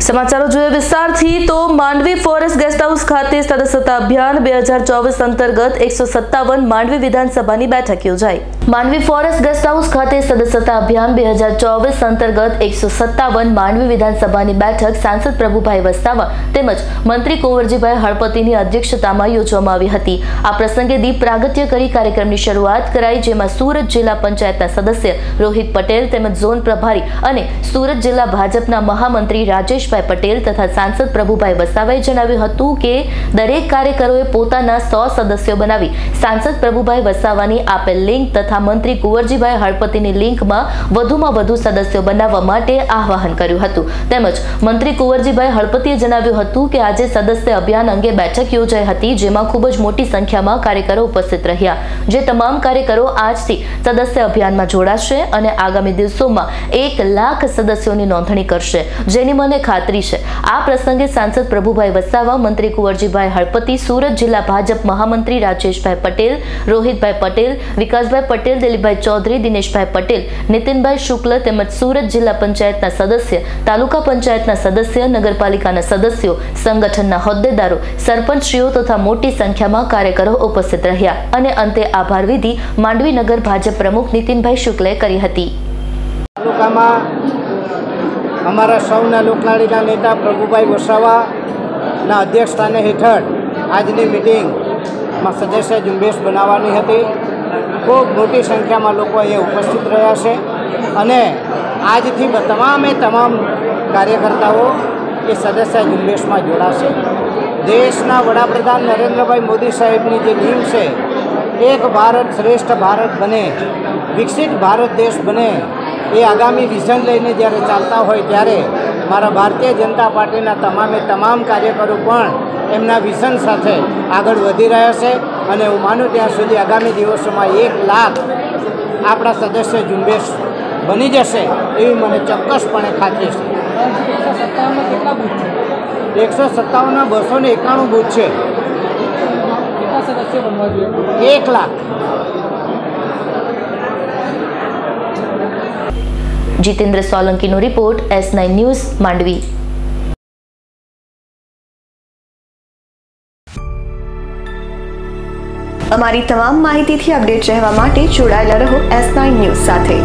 સમાચારો જોઈએ વિસ્તારથી તો માંડવી ફોરેસ્ટ ગેસ્ટ હાઉસ ખાતે સદસ્યતા અભિયાન 2024 અંતર્ગત 157 માંડવી વિધાનસભાની બેઠક યોજાઈ। માંડવી ફોરેસ્ટ ગેસ્ટ હાઉસ ખાતે સદસ્યતા અભિયાન 2024 અંતર્ગત 157 માંડવી વિધાનસભાની બેઠક સાંસદ પ્રભુભાઈ વસાવા તેમજ મંત્રી કુંવરજીભાઈ હળપતિની અધ્યક્ષતામાં યોજવામાં આવી હતી। આ પ્રસંગે દીપ પ્રાગટ્ય કરી કાર્યક્રમની શરૂઆત કરાઈ, જેમાં સુરત જિલ્લા પંચાયતના સદસ્ય રોહિત પટેલ તેમજ ઝોન પ્રભારી અને સુરત જિલ્લા ભાજપના મહામંત્રી રાજેશ પટેલ તથા સાંસદ પ્રભુભાઈ વસાવાએ જણાવ્યું હતું કે દરેક કાર્યકરોએ પોતાના 100 સદસ્યો બનાવી સાંસદ પ્રભુભાઈ વસાવાની આપેલ લિંક તથા મંત્રી કુંવરજીભાઈ હળપતિની લિંકમાં વધુમાં વધુ સદસ્યો બનાવવા માટે આહવાન કર્યું હતું। તેમજ મંત્રી કુંવરજીભાઈ હળપતિએ જણાવ્યું હતું કે આજે સદસ્ય અભિયાન અંગે બેઠક યોજાઈ હતી, જેમાં ખૂબ જ મોટી સંખ્યામાં કાર્યકરો ઉપસ્થિત રહ્યા, જે તમામ કાર્યકરો આજથી સદસ્ય અભિયાનમાં જોડાશે અને આગામી દિવસોમાં 1 લાખ સદસ્યોની નોંધણી કરશે, જેની મને ખાતરી છે। આ પ્રસંગે સાંસદ પ્રભુભાઈ વસાવા, મંત્રી કુંવરજીભાઈ હળપતિ, સુરત જિલ્લા ભાજપ મહામંત્રી રાજેશભાઈ પટેલ, રોહિતભાઈ પટેલ, વિકાસભાઈ પટેલ, દિલીપભાઈ ચૌધરી, દિનેશભાઈ પટેલ, નીતિનભાઈ શુક્લ તેમજ સુરત જિલ્લા પંચાયતના સદસ્ય, તાલુકા પંચાયતના સદસ્ય, નગરપાલિકાના સદસ્યો, સંગઠનના હોદ્દેદારો, સરપંચશ્રીઓ તથા મોટી સંખ્યામાં કાર્યકરો ઉપસ્થિત રહ્યા અને અંતે આભાર વિધિ માંડવી નગર ભાજપ પ્રમુખ નીતિનભાઈ શુક્લે કરી હતી। અમારા સૌના લોકલાડીના નેતા પ્રભુભાઈ વસાવાના અધ્યક્ષસ્થાને હેઠળ આજની મિટિંગમાં સદસ્ય ઝુંબેશ બનાવવાની હતી। ખૂબ મોટી સંખ્યામાં લોકો અહીંયા ઉપસ્થિત રહ્યા છે અને આજથી તમામ કાર્યકર્તાઓ એ સદસ્ય ઝુંબેશમાં જોડાશે। દેશના વડાપ્રધાન નરેન્દ્રભાઈ મોદી સાહેબની જે નીમ છે, એક ભારત શ્રેષ્ઠ ભારત બને, વિકસિત ભારત દેશ બને, એ આગામી વિઝન લઈને જ્યારે ચાલતા હોય ત્યારે મારા ભારતીય જનતા પાર્ટીના તમામ કાર્યકરો પણ એમના વિઝન સાથે આગળ વધી રહ્યા છે અને હું માનું ત્યાં સુધી આગામી દિવસોમાં 1 લાખ આપણા સદસ્ય ઝુંબેશ બની જશે એવી મને ચોક્કસપણે ખાતરી છે। 157ના 291 બૂથ છે। 1 લાખ। જીતેન્દ્ર સોલંકીનો રિપોર્ટ, S9 ન્યૂઝ, માંડવી। અમારી તમામ માહિતીથી અપડેટ રહેવા માટે જોડાયેલા રહો S9 ન્યૂઝ સાથે।